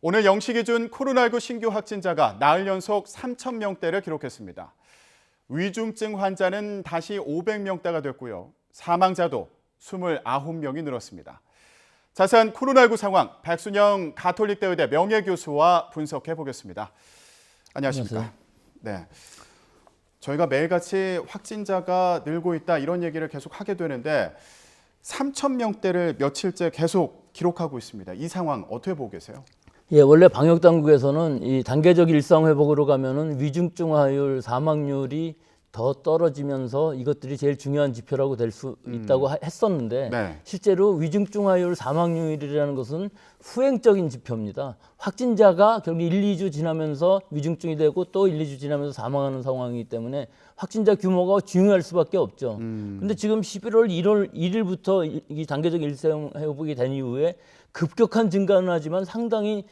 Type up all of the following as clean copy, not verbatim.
오늘 0시 기준 코로나19 신규 확진자가 나흘 연속 3,000명대를 기록했습니다. 위중증 환자는 다시 500명대가 됐고요. 사망자도 29명이 늘었습니다. 자세한 코로나19 상황, 백순영 가톨릭대 의대 명예교수와 분석해 보겠습니다. 안녕하십니까? 네. 저희가 매일같이 확진자가 늘고 있다 이런 얘기를 계속 하게 되는데 3,000명대를 며칠째 계속 기록하고 있습니다. 이 상황 어떻게 보고 계세요? 예, 원래 방역 당국에서는 이 단계적 일상 회복으로 가면은 위중증화율, 사망률이 더 떨어지면서 이것들이 제일 중요한 지표라고 될 수 있다고 했었는데 네. 실제로 위중증화율, 사망률이라는 것은 후행적인 지표입니다. 확진자가 결국 1, 2주 지나면서 위중증이 되고 또 1, 2주 지나면서 사망하는 상황이기 때문에 확진자 규모가 중요할 수밖에 없죠. 근데 지금 11월 1월 1일부터 이 단계적 일상 회복이 된 이후에 급격한 증가는 하지만 상당히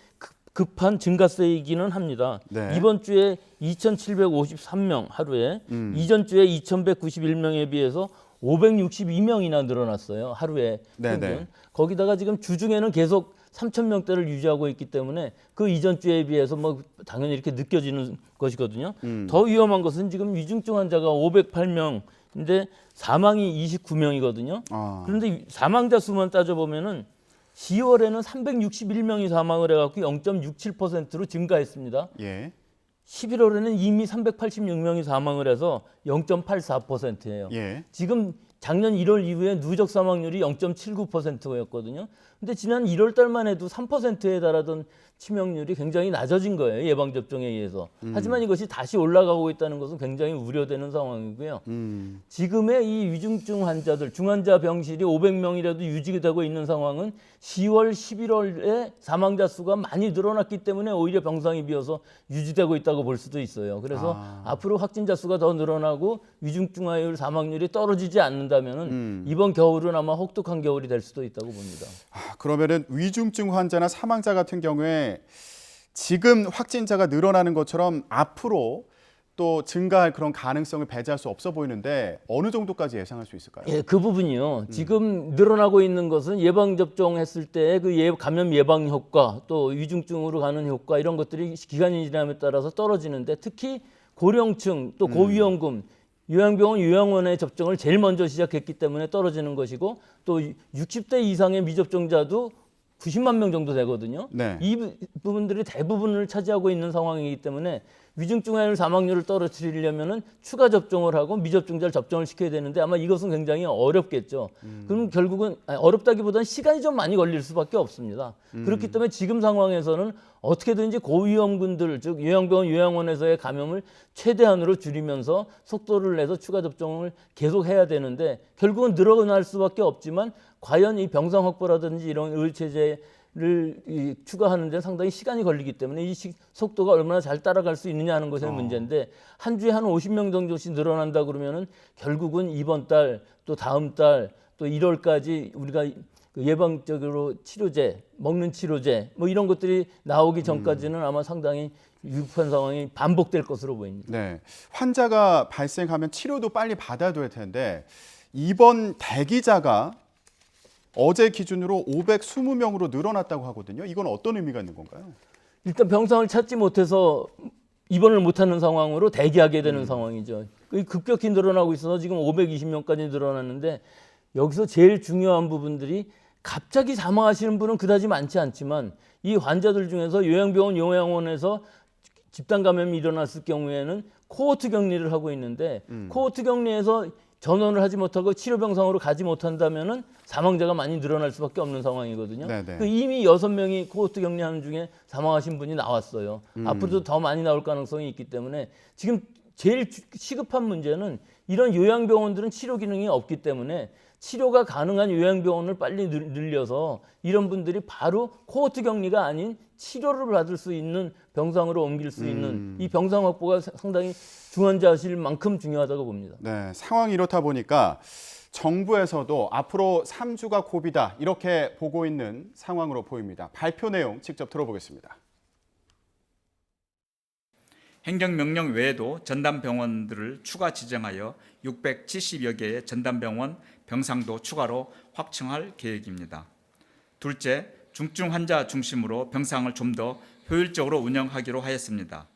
급한 증가세이기는 합니다. 네. 이번 주에 2,753명 하루에, 이전 주에 2,191명에 비해서 562명이나 늘어났어요. 하루에 평균. 네네. 거기다가 지금 주중에는 계속 3,000명대를 유지하고 있기 때문에 그 이전 주에 비해서 뭐 당연히 이렇게 느껴지는 것이거든요. 더 위험한 것은 지금 위중증 환자가 508명인데 사망이 29명이거든요. 그런데 사망자 수만 따져보면은 10월에는 361명이 사망을 해갖고 0.67%로 증가했습니다. 예. 11월에는 이미 386명이 사망을 해서 0.84%예요. 예. 지금 작년 1월 이후에 누적 사망률이 0.79%였거든요. 근데 지난 1월 달만 해도 3%에 달하던 치명률이 굉장히 낮아진 거예요. 예방접종에 의해서. 하지만 이것이 다시 올라가고 있다는 것은 굉장히 우려되는 상황이고요. 지금의 이 위중증 환자들, 중환자 병실이 500명이라도 유지되고 있는 상황은 10월, 11월에 사망자 수가 많이 늘어났기 때문에 오히려 병상이 비어서 유지되고 있다고 볼 수도 있어요. 그래서 앞으로 확진자 수가 더 늘어나고 위중증화율, 사망률이 떨어지지 않는다면은 이번 겨울은 아마 혹독한 겨울이 될 수도 있다고 봅니다. 그러면은 위중증 환자나 사망자 같은 경우에 지금 확진자가 늘어나는 것처럼 앞으로 또 증가할 그런 가능성을 배제할 수 없어 보이는데 어느 정도까지 예상할 수 있을까요? 예, 그 부분이요. 지금 늘어나고 있는 것은 예방접종했을 때 그 감염 예방 효과 또 위중증으로 가는 효과 이런 것들이 기간이 지남에 따라서 떨어지는데 특히 고령층 또 고위험군 요양병원, 요양원의 접종을 제일 먼저 시작했기 때문에 떨어지는 것이고 또 60대 이상의 미접종자도 90만 명 정도 되거든요. 네. 이 부분들이 대부분을 차지하고 있는 상황이기 때문에 위중증화율 사망률을 떨어뜨리려면은 추가 접종을 하고 미접종자를 접종을 시켜야 되는데 아마 이것은 굉장히 어렵겠죠. 그럼 결국은 어렵다기보다는 시간이 좀 많이 걸릴 수밖에 없습니다. 그렇기 때문에 지금 상황에서는 어떻게든지 고위험군들 즉 요양병원, 요양원에서의 감염을 최대한으로 줄이면서 속도를 내서 추가 접종을 계속 해야 되는데 결국은 늘어날 수밖에 없지만 과연 이 병상 확보라든지 이런 의료체제를 추가하는 데 상당히 시간이 걸리기 때문에 이 속도가 얼마나 잘 따라갈 수 있느냐 하는 것의 문제인데 한 주에 한 50명 정도씩 늘어난다 그러면은 결국은 이번 달 또 다음 달 또 1월까지 우리가 예방적으로 치료제, 먹는 치료제 뭐 이런 것들이 나오기 전까지는 아마 상당히 위급한 상황이 반복될 것으로 보입니다. 네. 환자가 발생하면 치료도 빨리 받아야 될 텐데 이번 대기자가 어제 기준으로 520명으로 늘어났다고 하거든요. 이건 어떤 의미가 있는 건가요? 일단 병상을 찾지 못해서 입원을 못하는 상황으로 대기하게 되는 상황이죠. 급격히 늘어나고 있어서 지금 520명까지 늘어났는데 여기서 제일 중요한 부분들이 갑자기 사망하시는 분은 그다지 많지 않지만 이 환자들 중에서 요양병원, 요양원에서 집단 감염이 일어났을 경우에는 코호트 격리를 하고 있는데 코호트 격리에서 전원을 하지 못하고 치료 병상으로 가지 못한다면은 사망자가 많이 늘어날 수밖에 없는 상황이거든요. 이미 6명이 코호트 격리하는 중에 사망하신 분이 나왔어요. 앞으로도 더 많이 나올 가능성이 있기 때문에 지금 제일 시급한 문제는 이런 요양병원들은 치료 기능이 없기 때문에 치료가 가능한 요양병원을 빨리 늘려서 이런 분들이 바로 코호트 격리가 아닌 치료를 받을 수 있는 병상으로 옮길 수 있는 이 병상 확보가 상당히 중환자실 만큼 중요하다고 봅니다. 네, 상황이 이렇다 보니까 정부에서도 앞으로 3주가 고비다 이렇게 보고 있는 상황으로 보입니다. 발표 내용 직접 들어보겠습니다. 행정명령 외에도 전담병원들을 추가 지정하여 670여 개의 전담병원 병상도 추가로 확충할 계획입니다. 둘째, 중증 환자 중심으로 병상을 좀 더 효율적으로 운영하기로 하였습니다.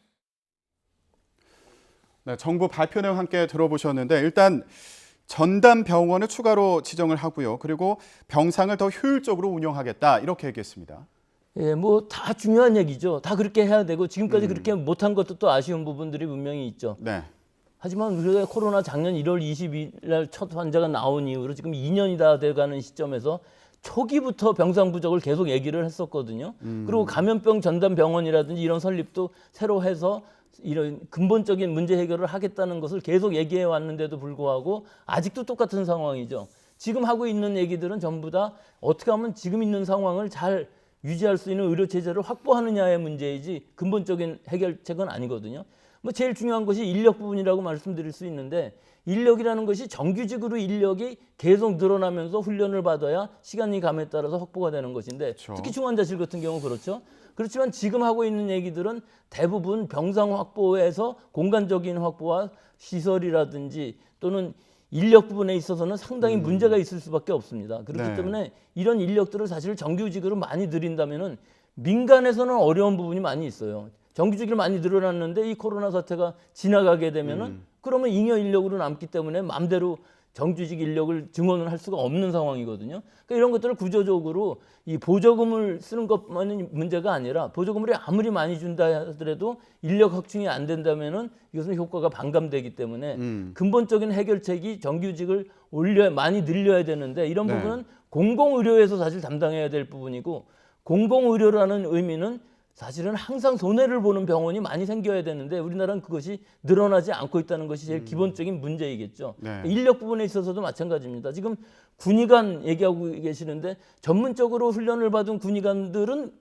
네, 정부 발표 내용 함께 들어보셨는데 일단 전담 병원을 추가로 지정을 하고요. 그리고 병상을 더 효율적으로 운영하겠다 이렇게 얘기했습니다. 예, 뭐 다 중요한 얘기죠. 다 그렇게 해야 되고 지금까지 그렇게 못한 것도 또 아쉬운 부분들이 분명히 있죠. 네. 하지만 우리가 코로나 작년 1월 22일 날 첫 환자가 나온 이후로 지금 2년이 다 돼가는 시점에서 초기부터 병상 부족을 계속 얘기를 했었거든요. 그리고 감염병 전담 병원이라든지 이런 설립도 새로 해서 이런 근본적인 문제 해결을 하겠다는 것을 계속 얘기해 왔는데도 불구하고 아직도 똑같은 상황이죠. 지금 하고 있는 얘기들은 전부 다 어떻게 하면 지금 있는 상황을 잘 유지할 수 있는 의료 체제를 확보하느냐의 문제이지 근본적인 해결책은 아니거든요. 뭐 제일 중요한 것이 인력 부분이라고 말씀드릴 수 있는데 인력이라는 것이 정규직으로 인력이 계속 늘어나면서 훈련을 받아야 시간이 감에 따라서 확보가 되는 것인데 그렇죠. 특히 중환자실 같은 경우 그렇죠. 그렇지만 지금 하고 있는 얘기들은 대부분 병상 확보에서 공간적인 확보와 시설이라든지 또는 인력 부분에 있어서는 상당히 문제가 있을 수밖에 없습니다. 그렇기 네. 때문에 이런 인력들을 사실 정규직으로 많이 들인다면은 민간에서는 어려운 부분이 많이 있어요. 정규직이 많이 늘어났는데 이 코로나 사태가 지나가게 되면은 그러면 잉여 인력으로 남기 때문에 마음대로 정규직 인력을 증원을 할 수가 없는 상황이거든요. 그러니까 이런 것들을 구조적으로 이 보조금을 쓰는 것만이 문제가 아니라 보조금을 아무리 많이 준다 하더라도 인력 확충이 안 된다면은 이것은 효과가 반감되기 때문에 근본적인 해결책이 정규직을 많이 늘려야 되는데 이런 네. 부분은 공공의료에서 사실 담당해야 될 부분이고 공공의료라는 의미는 사실은 항상 손해를 보는 병원이 많이 생겨야 되는데 우리나라는 그것이 늘어나지 않고 있다는 것이 제일 기본적인 문제이겠죠. 네. 인력 부분에 있어서도 마찬가지입니다. 지금 군의관 얘기하고 계시는데 전문적으로 훈련을 받은 군의관들은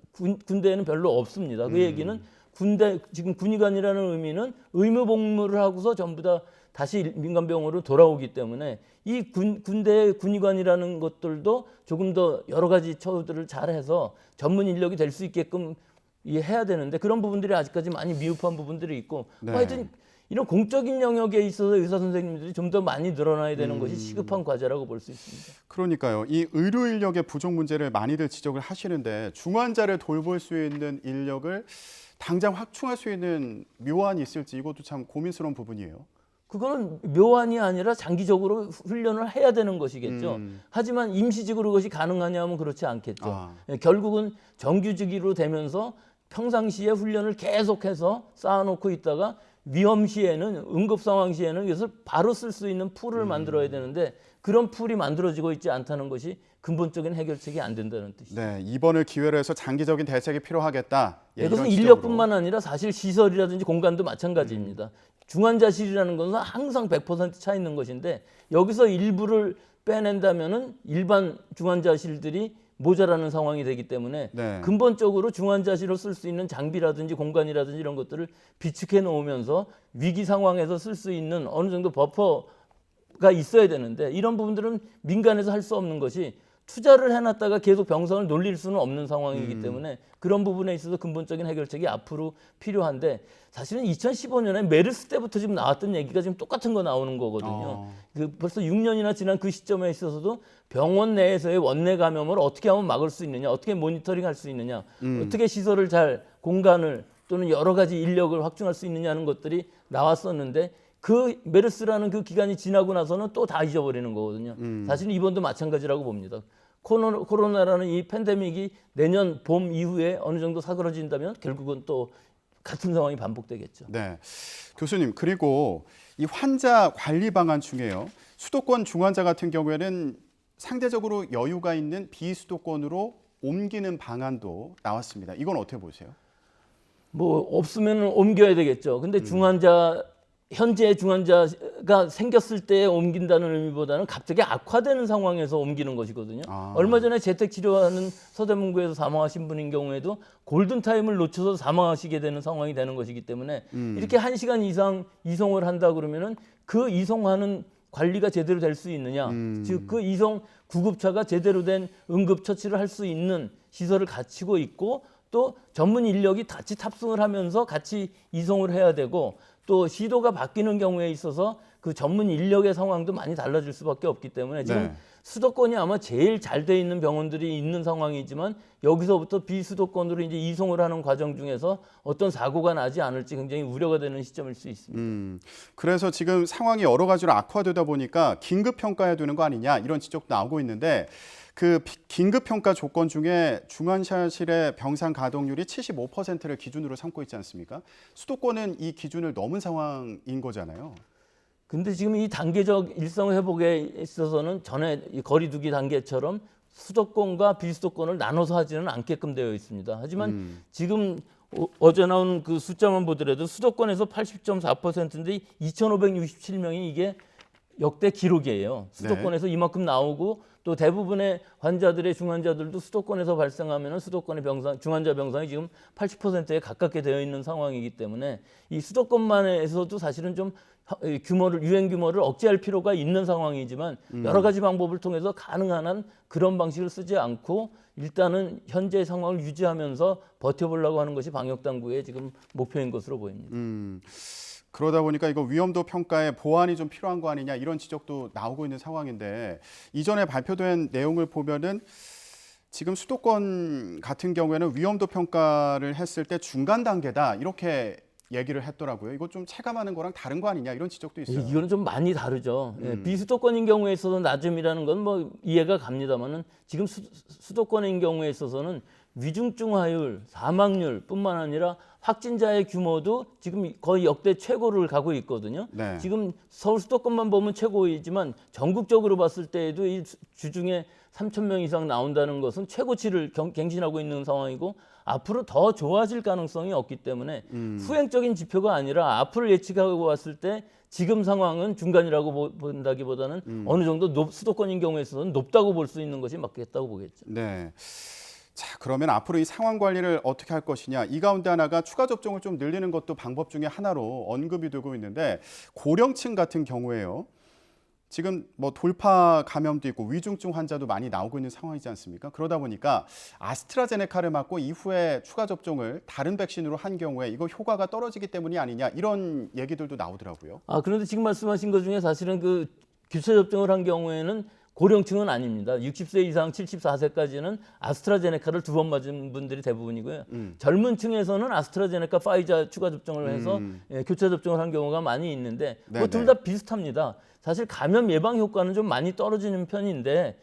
군대에는 별로 없습니다. 그 얘기는 지금 군의관이라는 의미는 의무 복무를 하고서 전부 다 다시 민간병원으로 돌아오기 때문에 이 군대의 군의관이라는 것들도 조금 더 여러 가지 처우들을 잘해서 전문 인력이 될 수 있게끔 해야 되는데 그런 부분들이 아직까지 많이 미흡한 부분들이 있고 네. 하여튼 이런 공적인 영역에 있어서 의사 선생님들이 좀 더 많이 늘어나야 되는 것이 시급한 과제라고 볼 수 있습니다. 그러니까요. 이 의료 인력의 부족 문제를 많이들 지적을 하시는데 중환자를 돌볼 수 있는 인력을 당장 확충할 수 있는 묘안이 있을지 이것도 참 고민스러운 부분이에요. 그거는 묘안이 아니라 장기적으로 훈련을 해야 되는 것이겠죠. 하지만 임시직으로 그것이 가능하냐 하면 그렇지 않겠죠. 아. 결국은 정규직으로 되면서 평상시에 훈련을 계속해서 쌓아놓고 있다가 위험 시에는 응급 상황 시에는 이것을 바로 쓸 수 있는 풀을 만들어야 되는데 그런 풀이 만들어지고 있지 않다는 것이 근본적인 해결책이 안 된다는 뜻이죠. 네, 이번을 기회로 해서 장기적인 대책이 필요하겠다. 예, 이것은 이런 인력뿐만 아니라 사실 시설이라든지 공간도 마찬가지입니다. 중환자실이라는 것은 항상 100% 차 있는 것인데 여기서 일부를 빼낸다면은 일반 중환자실들이 모자라는 상황이 되기 때문에 네. 근본적으로 중환자실을 쓸 수 있는 장비라든지 공간이라든지 이런 것들을 비축해 놓으면서 위기 상황에서 쓸 수 있는 어느 정도 버퍼가 있어야 되는데 이런 부분들은 민간에서 할 수 없는 것이 투자를 해놨다가 계속 병상을 놀릴 수는 없는 상황이기 때문에 그런 부분에 있어서 근본적인 해결책이 앞으로 필요한데 사실은 2015년에 메르스 때부터 지금 나왔던 얘기가 지금 똑같은 거 나오는 거거든요. 벌써 6년이나 지난 그 시점에 있어서도 병원 내에서의 원내 감염을 어떻게 하면 막을 수 있느냐, 어떻게 모니터링할 수 있느냐, 어떻게 시설을 잘 공간을 또는 여러 가지 인력을 확충할 수 있느냐는 것들이 나왔었는데 그 메르스라는 그 기간이 지나고 나서는 또 다 잊어버리는 거거든요. 사실은 이번도 마찬가지라고 봅니다. 코로나라는 이 팬데믹이 내년 봄 이후에 어느 정도 사그러진다면 결국은 또 같은 상황이 반복되겠죠. 네, 교수님 그리고 이 환자 관리 방안 중에요. 수도권 중환자 같은 경우에는 상대적으로 여유가 있는 비수도권으로 옮기는 방안도 나왔습니다. 이건 어떻게 보세요? 뭐 없으면 옮겨야 되겠죠. 근데 현재 중환자가 생겼을 때 옮긴다는 의미보다는 갑자기 악화되는 상황에서 옮기는 것이거든요. 얼마 전에 재택 치료하는 서대문구에서 사망하신 분인 경우에도 골든타임을 놓쳐서 사망하시게 되는 상황이 되는 것이기 때문에 이렇게 1시간 이상 이송을 한다 그러면은 그 이송하는 관리가 제대로 될 수 있느냐, 즉 그 이송 구급차가 제대로 된 응급 처치를 할 수 있는 시설을 갖추고 있고 또 전문 인력이 같이 탑승을 하면서 같이 이송을 해야 되고 또 시도가 바뀌는 경우에 있어서 그 전문 인력의 상황도 많이 달라질 수밖에 없기 때문에 지금 네. 수도권이 아마 제일 잘 돼 있는 병원들이 있는 상황이지만 여기서부터 비수도권으로 이제 이송을 하는 과정 중에서 어떤 사고가 나지 않을지 굉장히 우려가 되는 시점일 수 있습니다. 그래서 지금 상황이 여러 가지로 악화되다 보니까 긴급 평가해야 되는 거 아니냐 이런 지적도 나오고 있는데 그 긴급 평가 조건 중에 중환자실의 병상 가동률이 75%를 기준으로 삼고 있지 않습니까? 수도권은 이 기준을 넘은 상황인 거잖아요. 근데 지금 이 단계적 일상 회복에 있어서는 전에 이 거리두기 단계처럼 수도권과 비수도권을 나눠서 하지는 않게끔 되어 있습니다. 하지만 지금 어제 나온 그 숫자만 보더라도 수도권에서 80.4%인데 2,567명이 이게 역대 기록이에요. 수도권에서 이만큼 나오고 또 대부분의 환자들의 중환자들도 수도권에서 발생하면 수도권의 병상, 중환자 병상이 지금 80%에 가깝게 되어 있는 상황이기 때문에 이 수도권만에서도 사실은 좀 규모를 유행 규모를 억제할 필요가 있는 상황이지만 여러 가지 방법을 통해서 가능한 한 그런 방식을 쓰지 않고 일단은 현재 상황을 유지하면서 버텨보려고 하는 것이 방역 당국의 지금 목표인 것으로 보입니다. 그러다 보니까 이거 위험도 평가에 보완이 좀 필요한 거 아니냐 이런 지적도 나오고 있는 상황인데 이전에 발표된 내용을 보면은 지금 수도권 같은 경우에는 위험도 평가를 했을 때 중간 단계다 이렇게 얘기를 했더라고요. 이거 좀 체감하는 거랑 다른 거 아니냐 이런 지적도 있어요. 이거는 좀 많이 다르죠. 비수도권인 경우에 있어서 낮음이라는 건 뭐 이해가 갑니다만은 지금 수도권인 경우에 있어서는 위중증화율, 사망률뿐만 아니라 확진자의 규모도 지금 거의 역대 최고를 가고 있거든요. 네. 지금 서울 수도권만 보면 최고이지만 전국적으로 봤을 때에도 이 주중에 3,000명 이상 나온다는 것은 최고치를 갱신하고 있는 상황이고 앞으로 더 좋아질 가능성이 없기 때문에 후행적인 지표가 아니라 앞을 예측하고 봤을 때 지금 상황은 중간이라고 본다기보다는 어느 정도 수도권인 경우에 있어서는 높다고 볼 수 있는 것이 맞겠다고 보겠죠. 네. 자, 그러면 앞으로 이 상황 관리를 어떻게 할 것이냐. 이 가운데 하나가 추가 접종을 좀 늘리는 것도 방법 중에 하나로 언급이 되고 있는데 고령층 같은 경우에요. 지금 뭐 돌파 감염도 있고 위중증 환자도 많이 나오고 있는 상황이지 않습니까? 그러다 보니까 아스트라제네카를 맞고 이후에 추가 접종을 다른 백신으로 한 경우에 이거 효과가 떨어지기 때문이 아니냐 이런 얘기들도 나오더라고요. 그런데 지금 말씀하신 것 중에 사실은 그 교차 접종을 한 경우에는 고령층은 아닙니다. 60세 이상 74세까지는 아스트라제네카를 2번 맞은 분들이 대부분이고요. 젊은 층에서는 아스트라제네카, 파이자 추가 접종을 해서 교차 접종을 한 경우가 많이 있는데 둘 다 비슷합니다. 사실 감염 예방 효과는 좀 많이 떨어지는 편인데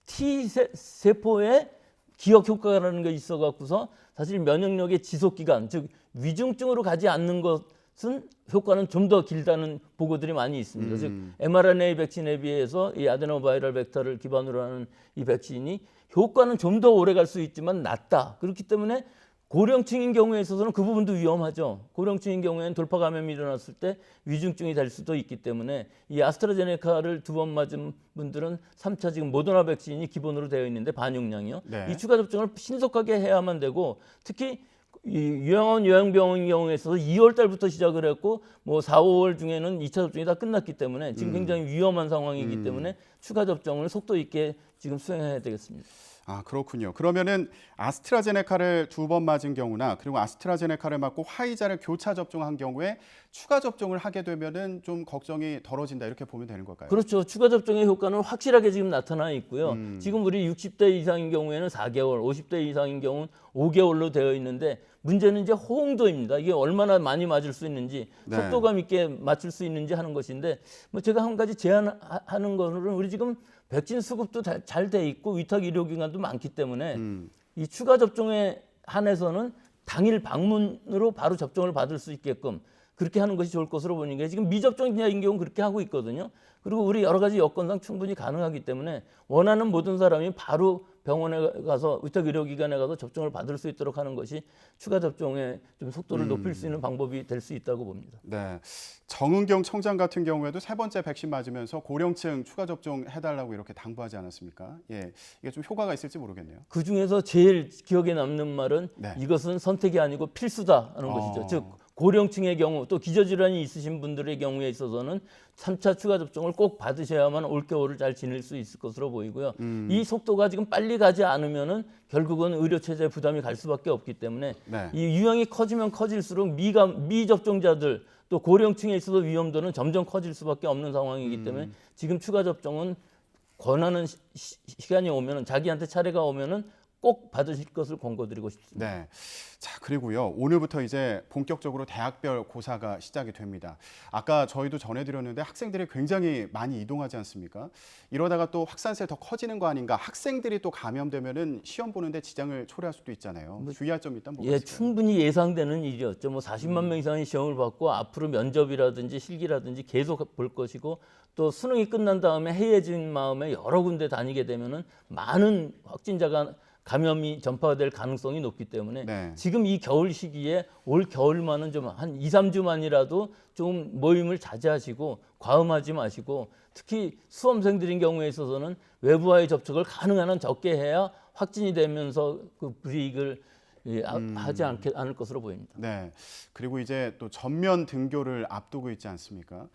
T세포의 기억 효과라는 게 있어 갖고서 사실 면역력의 지속 기간, 즉 위중증으로 가지 않는 것은 효과는 좀 더 길다는 보고들이 많이 있습니다. 즉 mRNA 백신에 비해서 이 아데노바이럴 벡터를 기반으로 하는 이 백신이 효과는 좀 더 오래 갈 수 있지만 낮다. 그렇기 때문에 고령층인 경우에 있어서는 그 부분도 위험하죠. 고령층인 경우에는 돌파 감염이 일어났을 때 위중증이 될 수도 있기 때문에 이 아스트라제네카를 2번 맞은 분들은 3차 지금 모더나 백신이 기본으로 되어 있는데 반용량이요. 네. 이 추가 접종을 신속하게 해야만 되고 특히 이 요양원 요양병원 경우에 있어서 2월 달부터 시작을 했고 뭐 4, 5월 중에는 2차 접종이 다 끝났기 때문에 지금 굉장히 위험한 상황이기 때문에 추가 접종을 속도 있게 지금 수행해야 되겠습니다. 그렇군요. 그러면은 아스트라제네카를 2번 맞은 경우나 그리고 아스트라제네카를 맞고 화이자를 교차 접종한 경우에 추가 접종을 하게 되면은 좀 걱정이 덜어진다 이렇게 보면 되는 걸까요? 그렇죠. 추가 접종의 효과는 확실하게 지금 나타나 있고요. 지금 우리 60대 이상인 경우에는 4개월, 50대 이상인 경우는 5개월로 되어 있는데 문제는 이제 호응도입니다. 이게 얼마나 많이 맞을 수 있는지 속도감 있게 맞출 수 있는지 하는 것인데 뭐 제가 한 가지 제안하는 거는 우리 지금 백신 수급도 잘 돼 있고 위탁 의료기관도 많기 때문에 이 추가 접종에 한해서는 당일 방문으로 바로 접종을 받을 수 있게끔 그렇게 하는 것이 좋을 것으로 보는 게 지금 미접종자인 경우는 그렇게 하고 있거든요. 그리고 우리 여러 가지 여건상 충분히 가능하기 때문에 원하는 모든 사람이 바로 병원에 가서 위탁 의료기관에 가서 접종을 받을 수 있도록 하는 것이 추가 접종의 좀 속도를 높일 수 있는 방법이 될 수 있다고 봅니다. 네, 정은경 청장 같은 경우에도 3번째 백신 맞으면서 고령층 추가 접종 해달라고 이렇게 당부하지 않았습니까? 예, 이게 좀 효과가 있을지 모르겠네요. 그 중에서 제일 기억에 남는 말은 네. 이것은 선택이 아니고 필수다 하는 것이죠. 즉 고령층의 경우 또 기저질환이 있으신 분들의 경우에 있어서는 3차 추가 접종을 꼭 받으셔야만 올겨울을 잘 지낼 수 있을 것으로 보이고요. 이 속도가 지금 빨리 가지 않으면은 결국은 의료 체제에 부담이 갈 수밖에 없기 때문에 네. 이 유형이 커지면 커질수록 미접종자들 또 고령층에 있어서 위험도는 점점 커질 수밖에 없는 상황이기 때문에 지금 추가 접종은 권하는 시간이 오면은 자기한테 차례가 오면은 꼭 받으실 것을 권고드리고 싶습니다. 네. 자, 그리고요. 오늘부터 이제 본격적으로 대학별 고사가 시작이 됩니다. 아까 저희도 전해드렸는데 학생들이 굉장히 많이 이동하지 않습니까? 이러다가 또 확산세 더 커지는 거 아닌가? 학생들이 또 감염되면은 시험 보는데 지장을 초래할 수도 있잖아요. 주의할 점이 있다면 뭐가 예, 있을까요? 충분히 예상되는 일이었죠. 뭐 40만 명 이상의 시험을 받고 앞으로 면접이라든지 실기라든지 계속 볼 것이고 또 수능이 끝난 다음에 해외진 마음에 여러 군데 다니게 되면은 많은 확진자가 감염이 전파가 될 가능성이 높기 때문에 네. 지금 이 겨울 시기에 올 겨울만은 좀 한 2, 3주만이라도 좀 모임을 자제하시고 과음하지 마시고 특히 수험생들인 경우에 있어서는 외부와의 접촉을 가능한 한 적게 해야 확진이 되면서 그 불이익을 하지 않을 것으로 보입니다. 네. 그리고 이제 또 전면 등교를 앞두고 있지 않습니까?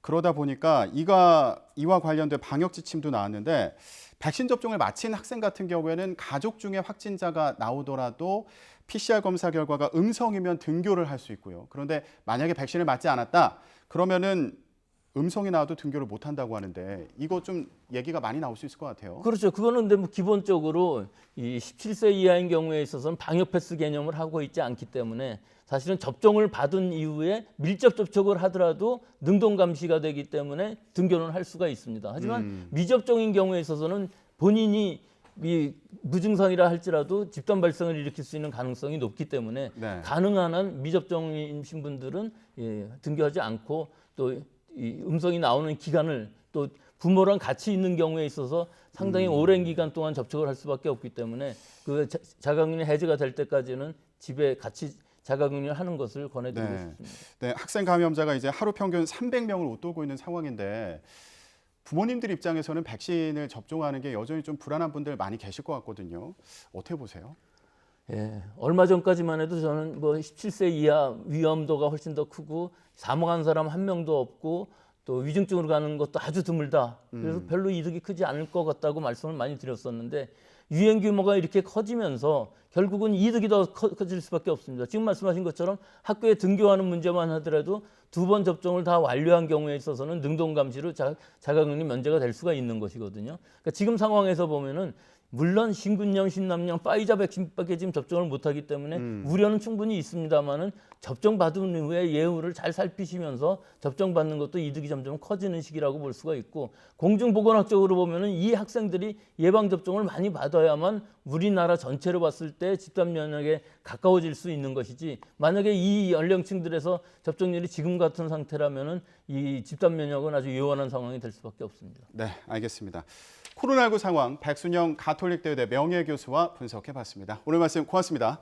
그러다 보니까 이와 관련된 방역 지침도 나왔는데 백신 접종을 마친 학생 같은 경우에는 가족 중에 확진자가 나오더라도 PCR 검사 결과가 음성이면 등교를 할 수 있고요. 그런데 만약에 백신을 맞지 않았다, 그러면은 음성이 나와도 등교를 못 한다고 하는데 이거 좀 얘기가 많이 나올 수 있을 것 같아요. 그렇죠. 그거는 근데 뭐 기본적으로 이 17세 이하인 경우에 있어서는 방역 패스 개념을 하고 있지 않기 때문에 사실은 접종을 받은 이후에 밀접 접촉을 하더라도 능동 감시가 되기 때문에 등교는 할 수가 있습니다. 하지만 미접종인 경우에 있어서는 본인이 이 무증상이라 할지라도 집단 발생을 일으킬 수 있는 가능성이 높기 때문에 네. 가능한 한 미접종인 분들은 등교하지 않고 또 이 음성이 나오는 기간을 또 부모랑 같이 있는 경우에 있어서 상당히 오랜 기간 동안 접촉을 할 수밖에 없기 때문에 그 자가격리 해제가 될 때까지는 집에 같이 자가격리를 하는 것을 권해드리고 싶습니다. 네, 학생 감염자가 이제 하루 평균 300명을 웃돌고 있는 상황인데 부모님들 입장에서는 백신을 접종하는 게 여전히 좀 불안한 분들 많이 계실 것 같거든요. 어떻게 보세요? 예, 얼마 전까지만 해도 저는 뭐 17세 이하 위험도가 훨씬 더 크고 사망한 사람 한 명도 없고 또 위중증으로 가는 것도 아주 드물다. 그래서 별로 이득이 크지 않을 것 같다고 말씀을 많이 드렸었는데 유행 규모가 이렇게 커지면서 결국은 이득이 더 커질 수밖에 없습니다. 지금 말씀하신 것처럼 학교에 등교하는 문제만 하더라도 2번 접종을 다 완료한 경우에 있어서는 능동 감시로 자가격리 면제가 될 수가 있는 것이거든요. 그러니까 지금 상황에서 보면은 물론 신군형, 신남용, 파이자 백신밖에 지금 접종을 못하기 때문에 우려는 충분히 있습니다만은 접종 받은 후에 예후를 잘 살피시면서 접종 받는 것도 이득이 점점 커지는 시기라고 볼 수가 있고 공중보건학적으로 보면은 이 학생들이 예방 접종을 많이 받아야만 우리나라 전체로 봤을 때 집단 면역에 가까워질 수 있는 것이지 만약에 이 연령층들에서 접종률이 지금 같은 상태라면은 이 집단 면역은 아주 요원한 상황이 될 수밖에 없습니다. 네, 알겠습니다. 코로나19 상황 백순영 가톨릭대의대 명예교수와 분석해봤습니다. 오늘 말씀 고맙습니다.